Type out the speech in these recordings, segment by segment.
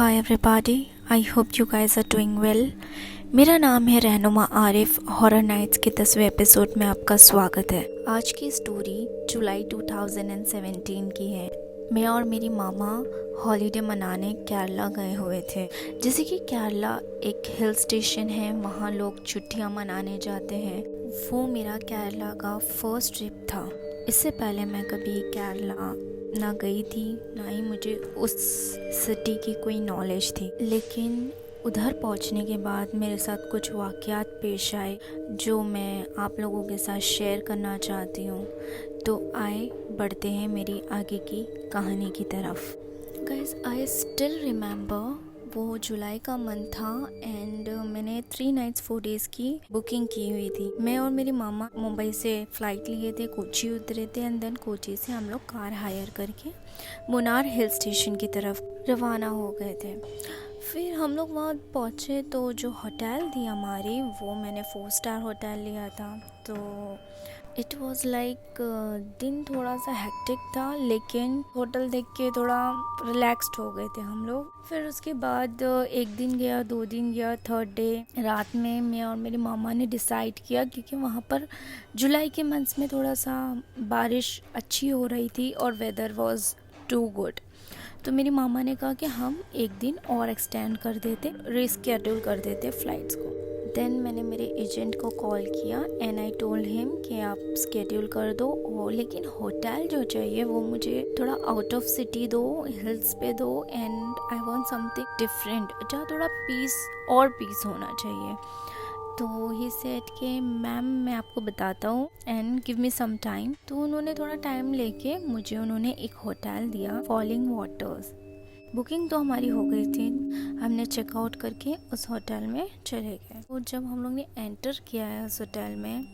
Hi everybody, I hope you guys are doing well. मेरा नाम है रहनुमा आरिफ। हॉरर नाइट्स के 10वें एपिसोड में आपका स्वागत है। आज की स्टोरी जुलाई 2017 की है। मैं और मेरी मामा हॉलीडे मनाने केरला गए हुए थे। जैसे कि केरला एक हिल स्टेशन है, वहाँ लोग छुट्टियाँ मनाने जाते हैं। वो मेरा केरला का फर्स्ट ट्रिप था। इससे पहले मैं कभी केरला ना गई थी, ना ही मुझे उस सिटी की कोई नॉलेज थी। लेकिन उधर पहुंचने के बाद मेरे साथ कुछ वाक़यात पेश आए जो मैं आप लोगों के साथ शेयर करना चाहती हूँ। तो आए बढ़ते हैं मेरी आगे की कहानी की तरफ। गाइस, आई स्टिल रिमेंबर वो जुलाई का मंथ था एंड मैंने 3 नाइट्स 4 डेज़ की बुकिंग की हुई थी। मैं और मेरी मामा मुंबई से फ़्लाइट लिए थे, कोची उतरे थे एंड देन कोची से हम लोग कार हायर करके मुन्नार हिल स्टेशन की तरफ रवाना हो गए थे। फिर हम लोग वहाँ पहुँचे तो जो होटल थी हमारी, वो मैंने 4 स्टार होटल लिया था। तो इट वॉज़ लाइक दिन थोड़ा सा हेक्टिक था, लेकिन होटल देख के थोड़ा रिलैक्स्ड हो गए थे हम लोग। फिर उसके बाद एक दिन गया, 2 दिन गया, थर्ड डे रात में मैं और मेरी मामा ने डिसाइड किया, क्योंकि वहाँ पर जुलाई के मंथ्स में थोड़ा सा बारिश अच्छी हो रही थी और वेदर वॉज टू गुड। तो मेरी मामा ने कहा कि हम एक दिन और एक्सटेंड कर देते, रीस्केड्यूल कर देते फ़्लाइट्स को। देन मैंने मेरे एजेंट को कॉल किया एंड आई टोल्ड हिम कि आप स्केड्यूल कर दो, और लेकिन होटल जो चाहिए वो मुझे थोड़ा आउट ऑफ सिटी दो, हिल्स पे दो, and I want something different जहाँ थोड़ा पीस होना चाहिए। तो ही सेड कि मैम मैं आपको बताता हूँ and give me some time. तो उन्होंने थोड़ा टाइम लेके मुझे उन्होंने एक होटल दिया, फॉलिंग वाटर्स। बुकिंग तो हमारी हो गई थी, हमने चेकआउट करके उस होटल में चले गए। और जब हम लोग ने एंटर किया है उस होटल में,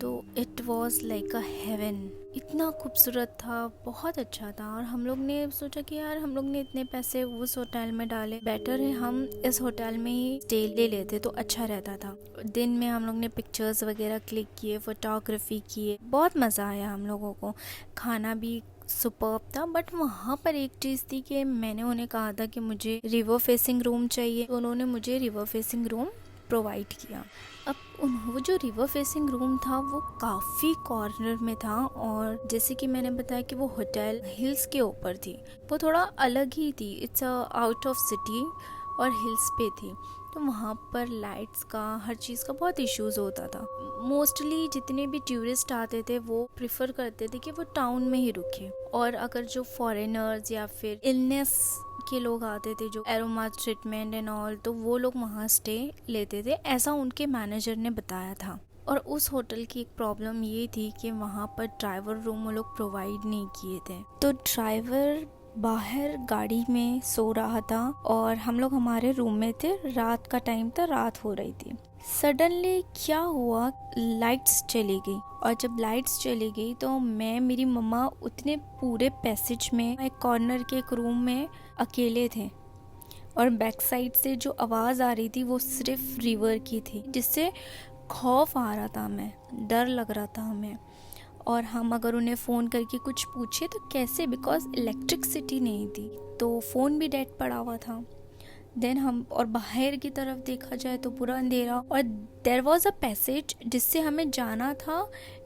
तो it was like a heaven. इतना खूबसूरत था, बहुत अच्छा था। और हम लोग ने सोचा कि यार हम लोग ने इतने पैसे उस होटल में डाले, बेटर है हम इस होटल में ही स्टे ले लेते तो अच्छा रहता था। दिन में हम लोग ने पिक्चर्स वगैरह क्लिक किए, फोटोग्राफी किए, बहुत मज़ा आया हम लोगों को। खाना भी सुपर्ब था। बट वहाँ पर एक चीज़ थी कि मैंने उन्हें कहा था कि मुझे रिवर फेसिंग रूम चाहिए, तो उन्होंने मुझे रिवर फेसिंग रूम प्रोवाइड किया। अब वो जो रिवर फेसिंग रूम था वो काफ़ी कॉर्नर में था, और जैसे कि मैंने बताया कि वो होटल हिल्स के ऊपर थी, वो थोड़ा अलग ही थी। इट्स आउट ऑफ सिटी और हिल्स पे थी, तो वहाँ पर लाइट्स का, हर चीज़ का बहुत इश्यूज़ होता था। मोस्टली जितने भी टूरिस्ट आते थे वो प्रिफर करते थे कि वो टाउन में ही रुके, और अगर जो फॉरेनर्स या फिर इलनेस के लोग आते थे, जो एरोमा ट्रीटमेंट एंड ऑल, तो वो लोग वहाँ स्टे लेते थे, ऐसा उनके मैनेजर ने बताया था। और उस होटल की एक प्रॉब्लम ये थी कि वहाँ पर ड्राइवर रूम वो लोग प्रोवाइड नहीं किए थे। तो ड्राइवर बाहर गाड़ी में सो रहा था और हम लोग हमारे रूम में थे। रात का टाइम था, रात हो रही थी। सडनली क्या हुआ, लाइट्स चली गई, और जब लाइट्स चली गई तो मैं, मेरी मम्मा उतने पूरे पैसेज में एक कॉर्नर के एक रूम में अकेले थे, और बैक साइड से जो आवाज़ आ रही थी वो सिर्फ रिवर की थी, जिससे खौफ आ रहा था, हमें डर लग रहा था हमें। और हम अगर उन्हें फ़ोन करके कुछ पूछे तो कैसे, बिकॉज इलेक्ट्रिसिटी नहीं थी, तो फ़ोन भी डेड पड़ा हुआ था। देन हम, और बाहर की तरफ देखा जाए तो पूरा अंधेरा, और देयर वॉज अ पैसेज जिससे हमें जाना था।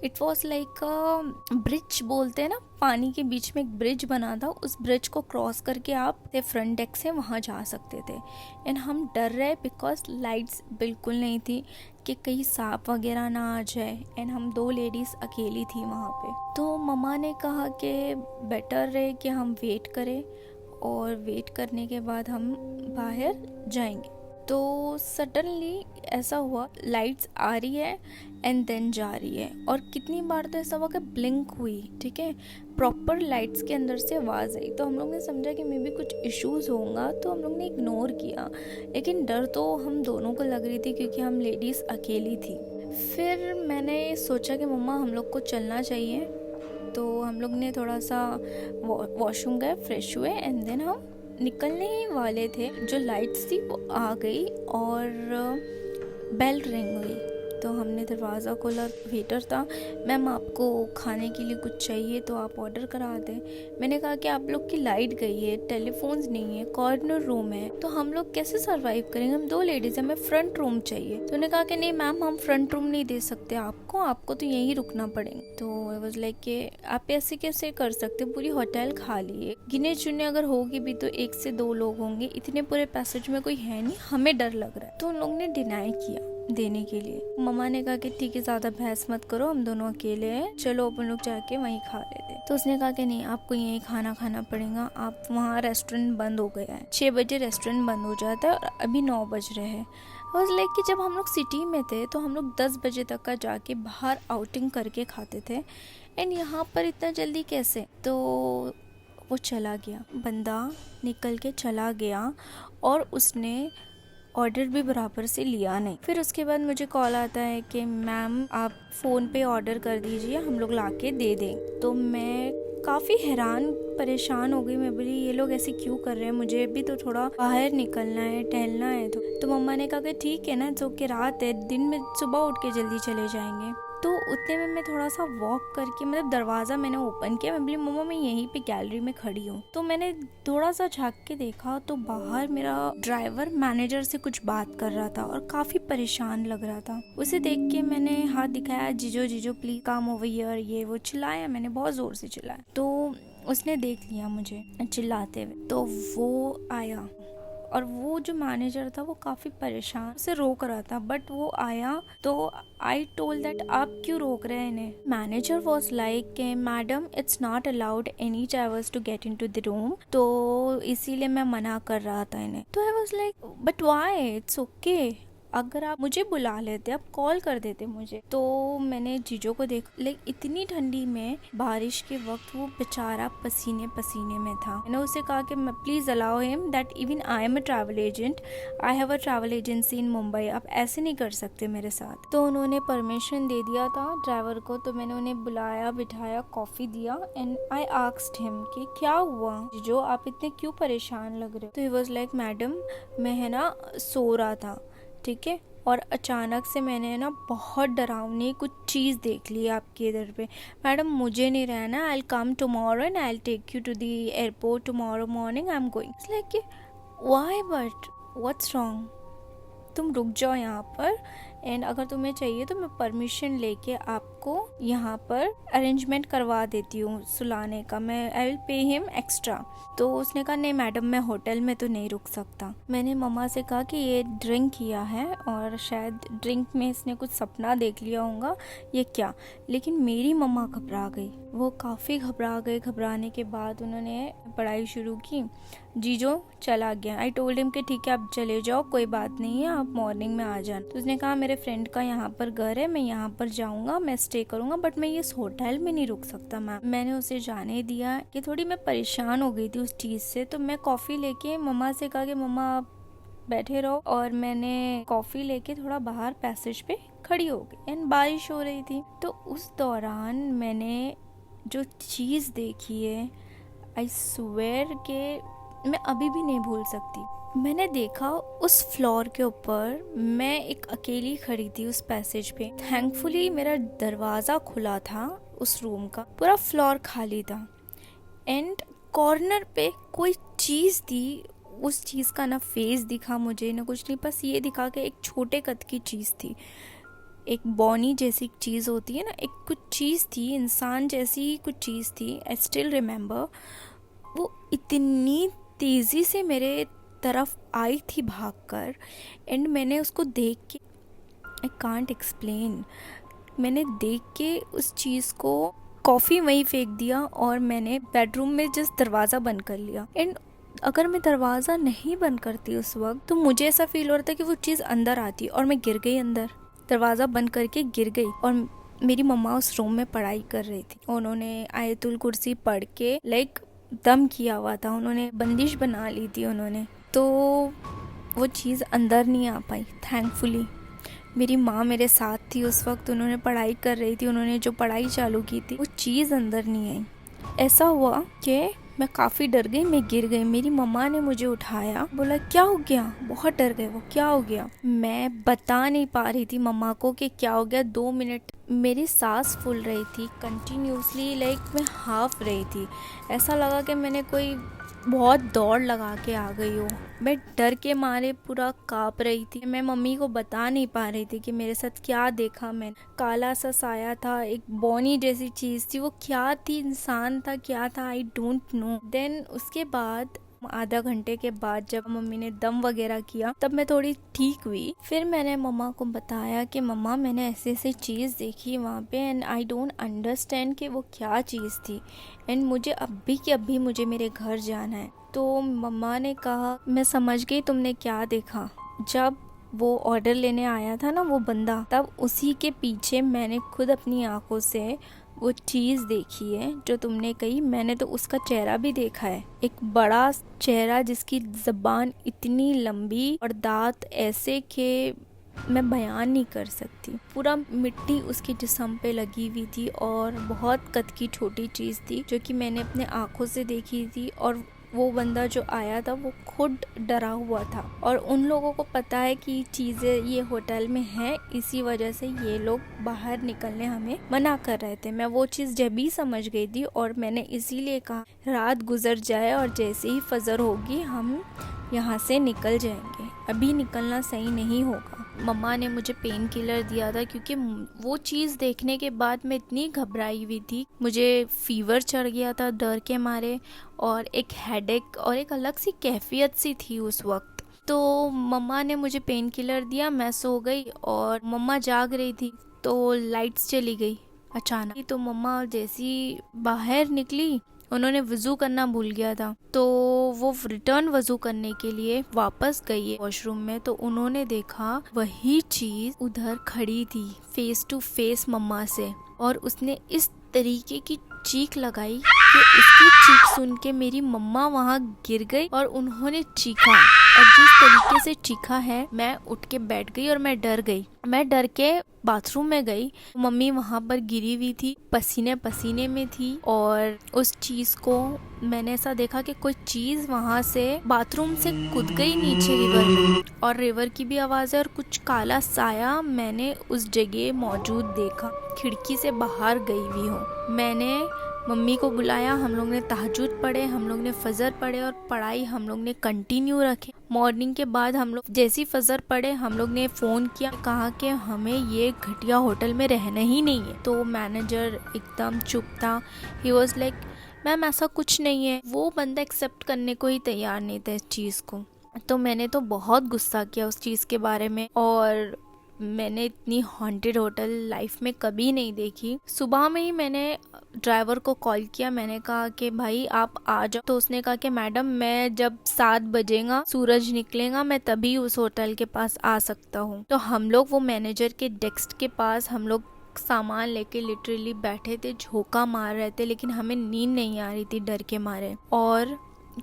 It was like a bridge, बोलते हैं ना, पानी के बीच में एक ब्रिज बना था, उस ब्रिज को क्रॉस करके आप फ्रंट डेक से वहाँ जा सकते थे। एंड हम डर रहे बिकॉज लाइट्स बिल्कुल नहीं थी कि कहीं सांप वगैरह ना आ जाए, एंड हम 2 लेडीज़ अकेली थी वहाँ पे। तो मम्मा ने कहा कि बेटर रहे कि हम वेट करें, और वेट करने के बाद हम बाहर जाएंगे। तो सडनली ऐसा हुआ, लाइट्स आ रही है एंड देन जा रही है, और कितनी बार तो ऐसा हुआ कि ब्लिंक हुई, ठीक है, प्रॉपर लाइट्स के अंदर से आवाज़ आई। तो हम लोग ने समझा कि मे बी कुछ इश्यूज़ होगा, तो हम लोग ने इग्नोर किया, लेकिन डर तो हम दोनों को लग रही थी क्योंकि हम लेडीज़ अकेली थी। फिर मैंने सोचा कि मम्मा हम लोग को चलना चाहिए, तो हम लोग ने थोड़ा सा वॉशरूम गए, फ्रेश हुए, एंड देन हम निकलने ही वाले थे। जो लाइट्स थी वो आ गई और बेल रिंग हुई, तो हमने दरवाज़ा खोला, वेटर था, मैम आपको खाने के लिए कुछ चाहिए तो आप ऑर्डर करा दें। मैंने कहा कि आप लोग की लाइट गई है, टेलीफोन्स नहीं है, कॉर्नर रूम है, तो हम लोग कैसे सरवाइव करेंगे, हम 2 लेडीज हैं, हमें फ्रंट रूम चाहिए। तो उन्होंने कहा कि नहीं मैम हम फ्रंट रूम नहीं दे सकते आपको तो यहीं रुकना पड़ेगा। तो आई वाज लाइक कि आप ऐसे कैसे कर सकते, पूरी होटल खाली है, गिने चुने अगर होगी भी तो 1 से 2 लोग होंगे, इतने पूरे पैसेज में कोई है नहीं, हमें डर लग रहा है। तो उन लोगों ने डिनाई किया देने के लिए। मम्मा ने कहा कि ठीक है ज्यादा बहस मत करो, हम दोनों अकेले हैं, चलो अपन लोग जाके वहीं खा लेते। तो उसने कहा कि नहीं आपको यहीं खाना पड़ेगा, आप वहाँ रेस्टोरेंट बंद हो गया है, 6 बजे रेस्टोरेंट बंद हो जाता है और अभी 9 बज रहे हैं। और लाइक कि जब हम लोग सिटी में थे तो हम लोग 10 बजे तक का जाके बाहर आउटिंग करके खाते थे, एंड यहाँ पर इतना जल्दी कैसे। तो वो चला गया, बंदा निकल के चला गया और उसने ऑर्डर भी बराबर से लिया नहीं। फिर उसके बाद मुझे कॉल आता है कि मैम आप फ़ोन पे ऑर्डर कर दीजिए, हम लोग लाके दे दें। तो मैं काफ़ी हैरान परेशान हो गई, मैं बोली ये लोग ऐसे क्यों कर रहे हैं, मुझे भी तो थोड़ा बाहर निकलना है, टहलना है। तो मम्मा ने कहा कि ठीक है ना, जो कि रात है, दिन में सुबह उठ के जल्दी चले जाएंगे। तो उतने में मैं थोड़ा सा वॉक करके, मतलब दरवाज़ा मैंने ओपन किया, मैं बोली मम्मा मैं यहीं पे गैलरी में खड़ी हूँ। तो मैंने थोड़ा सा झांक के देखा तो बाहर मेरा ड्राइवर मैनेजर से कुछ बात कर रहा था और काफ़ी परेशान लग रहा था। उसे देख के मैंने हाथ दिखाया, जीजो प्लीज कम ओवर हियर, ये वो चिल्लाया, मैंने बहुत ज़ोर से चिल्लाया। तो उसने देख लिया मुझे चिल्लाते हुए, तो वो आया और वो जो मैनेजर था वो काफ़ी परेशान से रोक रहा था, बट वो आया तो आई टोल्ड दैट आप क्यों रोक रहे हैं इन्हें। Manager was like madam it's not allowed any drivers to get into the room, तो इसीलिए मैं मना कर रहा था इन्हें। तो I was like but why, it's okay, अगर आप मुझे बुला लेते, आप कॉल कर देते मुझे। तो मैंने जीजो को देखा, लाइक इतनी ठंडी में बारिश के वक्त वो बेचारा पसीने पसीने में था। मैंने उसे कहा कि please allow him that even I am a travel agent, I have a travel agency in Mumbai, आप ऐसे नहीं कर सकते मेरे साथ। तो उन्होंने परमिशन दे दिया था ड्राइवर को। तो मैंने उन्हें बुलाया, बिठाया, कॉफी दिया एंड आई आस्क्ड हिम कि क्या हुआ जीजो, आप इतने क्यों परेशान लग रहे हो। तो ही वाज लाइक मैडम मैं है ना सो रहा था, ठीक है, और अचानक से मैंने ना बहुत डरावनी कुछ चीज़ देख ली आपके इधर पे, मैडम मुझे नहीं रहना, I will come tomorrow and I will take you to the airport tomorrow morning, I am going. It's like why, but what's wrong, तुम रुक जाओ यहाँ पर एंड अगर तुम्हें चाहिए तो मैं परमिशन लेके आपको यहाँ पर अरेंजमेंट करवा देती हूँ सुलाने का, मैं I will pay him extra. तो उसने कहा नहीं मैडम मैं होटल में तो नहीं रुक सकता। मैंने मम्मा से कहा कि ये ड्रिंक किया है और शायद ड्रिंक में इसने कुछ सपना देख लिया होगा, ये क्या। लेकिन मेरी मम्मा घबरा गई, वो काफ़ी घबरा गए। घबराने के बाद उन्होंने पढ़ाई शुरू की, जीजो चला गया। आई टोल्ड हिम कि ठीक है आप चले जाओ, कोई बात नहीं है, आप मॉर्निंग में आ जाना। तो उसने कहा मेरे फ्रेंड का यहाँ पर घर है, मैं यहाँ पर जाऊँगा, मैं स्टे करूँगा, बट मैं इस होटल में नहीं रुक सकता मैम। मैंने उसे जाने दिया कि थोड़ी मैं परेशान हो गई थी उस चीज़ से। तो मैं कॉफ़ी लेके मम्मा से कहा कि मम्मा आप बैठे रहो, और मैंने कॉफ़ी लेके थोड़ा बाहर पैसेज पे खड़ी हो गई एंड बारिश हो रही थी। तो उस दौरान मैंने जो चीज़ देखी है, आई स्वेयर के मैं अभी भी नहीं भूल सकती। मैंने देखा उस फ्लोर के ऊपर मैं एक अकेली खड़ी थी उस पैसेज पे। थैंकफुली मेरा दरवाज़ा खुला था उस रूम का, पूरा फ्लोर खाली था एंड कॉर्नर पे कोई चीज़ थी। उस चीज़ का ना फेस दिखा मुझे ना कुछ नहीं, बस ये दिखा कि एक छोटे कद की चीज़ थी, एक बॉनी जैसी चीज़ होती है ना, एक कुछ चीज़ थी, इंसान जैसी कुछ चीज़ थी। आई स्टिल रिमेम्बर, वो इतनी तेज़ी से मेरे तरफ आई थी भागकर एंड मैंने उसको देख के, आई कांट एक्सप्लेन, मैंने देख के उस चीज़ को कॉफ़ी वहीं फेंक दिया और मैंने बेडरूम में जस्ट दरवाज़ा बंद कर लिया। एंड अगर मैं दरवाज़ा नहीं बंद करती उस वक्त तो मुझे ऐसा फील हो रहा था कि वो चीज़ अंदर आती और मैं गिर गई अंदर, दरवाज़ा बंद करके गिर गई। और मेरी मम्मा उस रूम में पढ़ाई कर रही थी, उन्होंने आयतुल कुर्सी पढ़ के लाइक दम किया हुआ था, उन्होंने बंदिश बना ली थी उन्होंने, तो वो चीज़ अंदर नहीं आ पाई। थैंकफुली मेरी माँ मेरे साथ थी उस वक्त, उन्होंने पढ़ाई कर रही थी, उन्होंने जो पढ़ाई चालू की थी वो चीज़ अंदर नहीं आई। ऐसा हुआ कि मैं काफ़ी डर गई, मैं गिर गई। मेरी मम्मा ने मुझे उठाया, बोला क्या हो गया, बहुत डर गए वो, क्या हो गया। मैं बता नहीं पा रही थी मम्मा को कि क्या हो गया। 2 मिनट मेरी सांस फूल रही थी कंटिन्यूसली, लाइक मैं हाफ रही थी। ऐसा लगा कि मैंने कोई बहुत दौड़ लगा के आ गई हूँ। मैं डर के मारे पूरा काँप रही थी। मैं मम्मी को बता नहीं पा रही थी कि मेरे साथ क्या देखा। मैं काला सा साया था, एक बॉनी जैसी चीज़ थी, वो क्या थी, इंसान था, क्या था, आई डोंट नो। देन उसके बाद आधा घंटे के बाद जब मम्मी ने दम वगैरह किया तब मैं थोड़ी ठीक हुई। फिर मैंने मम्मा को बताया कि मम्मा मैंने ऐसे ऐसे चीज़ देखी वहाँ पे एंड आई डोंट अंडरस्टैंड कि वो क्या चीज़ थी एंड मुझे अभी के अभी मुझे मेरे घर जाना है। तो मम्मा ने कहा मैं समझ गई तुमने क्या देखा। जब वो ऑर्डर लेने आया था ना वो बंदा, तब उसी के पीछे मैंने खुद अपनी आंखों से वो चीज़ देखी है जो तुमने कही। मैंने तो उसका चेहरा भी देखा है, एक बड़ा चेहरा जिसकी ज़बान इतनी लंबी और दांत ऐसे के मैं बयान नहीं कर सकती। पूरा मिट्टी उसके जिस्म पे लगी हुई थी और बहुत कद की छोटी चीज़ थी जो कि मैंने अपने आँखों से देखी थी। और वो बंदा जो आया था वो खुद डरा हुआ था और उन लोगों को पता है कि चीज़ें ये होटल में हैं, इसी वजह से ये लोग बाहर निकलने हमें मना कर रहे थे। मैं वो चीज़ जब भी समझ गई थी और मैंने इसीलिए कहा रात गुजर जाए और जैसे ही फजर होगी हम यहाँ से निकल जाएंगे, अभी निकलना सही नहीं होगा। मम्मा ने मुझे पेन किलर दिया था क्योंकि वो चीज़ देखने के बाद मैं इतनी घबराई हुई थी, मुझे फीवर चढ़ गया था डर के मारे और एक हेडेक और एक अलग सी कैफियत सी थी उस वक्त। तो मम्मा ने मुझे पेन किलर दिया, मैं सो गई और मम्मा जाग रही थी तो लाइट्स चली गई अचानक। तो मम्मा जैसी बाहर निकली, उन्होंने वज़ू करना भूल गया था तो वो रिटर्न वज़ू करने के लिए वापस गई है वॉशरूम में। तो उन्होंने देखा वही चीज़ उधर खड़ी थी फेस टू फेस मम्मा से और उसने इस तरीके की चीख लगाई कि उसकी चीख सुन के मेरी मम्मा वहाँ गिर गई और उन्होंने चीखा और जिस तरीके से चीखा है मैं उठ के बैठ गई और मैं डर गई। मैं डर के बाथरूम में गई, मम्मी वहाँ पर गिरी हुई थी, पसीने पसीने में थी और उस चीज़ को मैंने ऐसा देखा कि कोई चीज़ वहाँ से बाथरूम से कूद गई नीचे रिवर में और रिवर की भी आवाज़ है और कुछ काला साया मैंने उस जगह मौजूद देखा। खिड़की से बाहर गई हुई हूँ। मैंने मम्मी को बुलाया, हम लोग ने तहज्जुद पढ़े, हम लोग ने फजर पढ़े और पढ़ाई हम लोग ने कंटिन्यू रखे। मॉर्निंग के बाद हम लोग जैसी फजर पढ़े हम लोग ने फ़ोन किया, कहा कि हमें ये घटिया होटल में रहना ही नहीं है। तो मैनेजर एकदम चुप था, ही वॉज लाइक मैम ऐसा कुछ नहीं है। वो बंदा एक्सेप्ट करने को ही तैयार नहीं था इस चीज़ को। तो मैंने तो बहुत गुस्सा किया उस चीज़ के बारे में और मैंने इतनी हॉन्टेड होटल लाइफ में कभी नहीं देखी। सुबह में ही मैंने ड्राइवर को कॉल किया, मैंने कहा कि भाई आप आ जाओ। तो उसने कहा कि मैडम मैं जब 7 बजेगा सूरज निकलेगा मैं तभी उस होटल के पास आ सकता हूँ। तो हम लोग वो मैनेजर के डेस्क के पास हम लोग सामान लेके लिटरली बैठे थे, झोंका मार रहे थे, लेकिन हमें नींद नहीं आ रही थी डर के मारे। और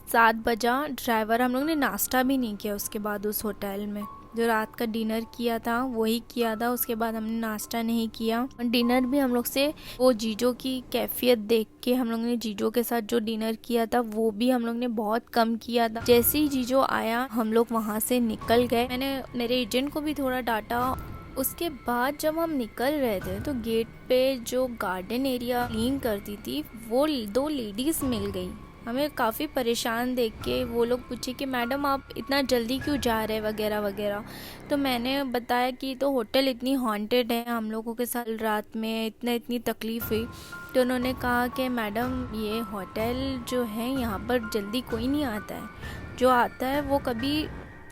7 बजा ड्राइवर, हम लोग ने नाश्ता भी नहीं किया उसके बाद उस होटल में। जो रात का डिनर किया था वही किया था, उसके बाद हमने नाश्ता नहीं किया। डिनर भी हम लोग से वो जीजो की कैफियत देख के हम लोग ने जीजो के साथ जो डिनर किया था वो भी हम लोग ने बहुत कम किया था। जैसे ही जीजो आया हम लोग वहाँ से निकल गए। मैंने मेरे एजेंट को भी थोड़ा डांटा। उसके बाद जब हम निकल रहे थे तो गेट पे जो गार्डन एरिया क्लीन करती थी वो 2 लेडीज मिल गई। हमें काफ़ी परेशान देख के वो लोग पूछे कि मैडम आप इतना जल्दी क्यों जा रहे हैं वगैरह वगैरह। तो मैंने बताया कि तो होटल इतनी हॉन्टेड है, हम लोगों के साथ रात में इतनी तकलीफ़ हुई। तो उन्होंने कहा कि मैडम ये होटल जो है यहाँ पर जल्दी कोई नहीं आता है, जो आता है वो कभी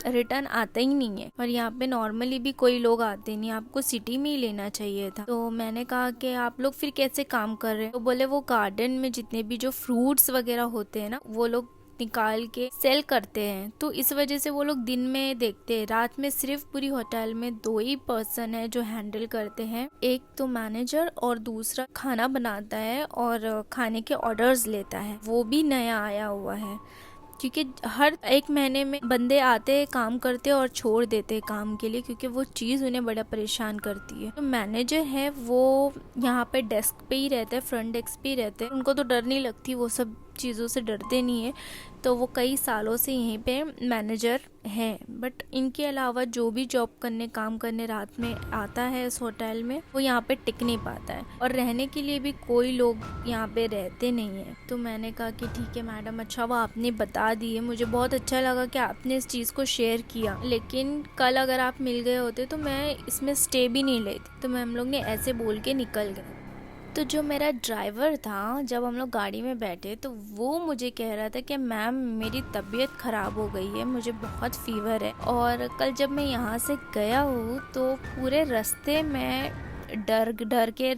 रिटर्न आता ही नहीं है और यहाँ पे नॉर्मली भी कोई लोग आते नहीं, आपको सिटी में ही लेना चाहिए था। तो मैंने कहा कि आप लोग फिर कैसे काम कर रहे हैं। तो बोले वो गार्डन में जितने भी जो फ्रूट्स वगैरह होते हैं ना वो लोग निकाल के सेल करते हैं, तो इस वजह से वो लोग दिन में देखते हैं, रात में सिर्फ पूरी होटल में 2 ही पर्सन है जो हैंडल करते हैं। एक तो मैनेजर और दूसरा खाना बनाता है और खाने के ऑर्डर्स लेता है, वो भी नया आया हुआ है। क्योंकि हर एक महीने में बंदे आते हैं, काम करते हैं और छोड़ देते हैं काम के लिए, क्योंकि वो चीज़ उन्हें बड़ा परेशान करती है। तो मैनेजर है वो यहाँ पे डेस्क पे ही रहते हैं, फ्रंट डेस्क पे ही रहते हैं। उनको तो डर नहीं लगती, वो सब चीज़ों से डरते नहीं है। तो वो कई सालों से यहीं पे मैनेजर हैं। बट इनके अलावा जो भी जॉब करने, काम करने रात में आता है इस होटल में, वो यहाँ पे टिक नहीं पाता है। और रहने के लिए भी कोई लोग यहाँ पे रहते नहीं है। तो मैंने कहा कि ठीक है मैडम, अच्छा वो आपने बता दी है, मुझे बहुत अच्छा लगा कि आपने इस चीज़ को शेयर किया। लेकिन कल अगर आप मिल गए होते तो मैं इसमें स्टे भी नहीं लेती। तो मैं हम लोग ने ऐसे बोल के निकल गए। तो जो मेरा ड्राइवर था, जब हम लोग गाड़ी में बैठे तो वो मुझे कह रहा था कि मैम मेरी तबीयत ख़राब हो गई है, मुझे बहुत फीवर है। और कल जब मैं यहाँ से गया हूँ तो पूरे रास्ते में डर डर के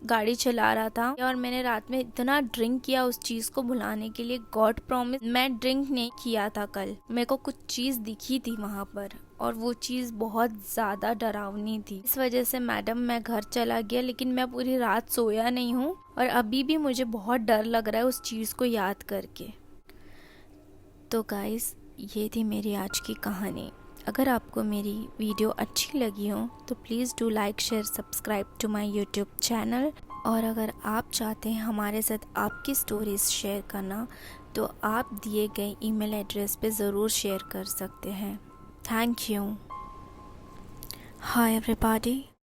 गाड़ी चला रहा था। और मैंने रात में इतना ड्रिंक किया उस चीज़ को भुलाने के लिए। गॉड प्रॉमिस मैं ड्रिंक नहीं किया था कल। मेरे को कुछ चीज़ दिखी थी वहाँ पर और वो चीज़ बहुत ज़्यादा डरावनी थी। इस वजह से मैडम मैं घर चला गया, लेकिन मैं पूरी रात सोया नहीं हूँ और अभी भी मुझे बहुत डर लग रहा है उस चीज़ को याद करके। तो गाइस, ये थी मेरी आज की कहानी। अगर आपको मेरी वीडियो अच्छी लगी हो तो please do like, share, subscribe to my YouTube channel. और अगर आप चाहते हैं हमारे साथ आपकी स्टोरीज शेयर करना तो आप दिए गए ईमेल एड्रेस पे ज़रूर शेयर कर सकते हैं। Thank you. Hi everybody.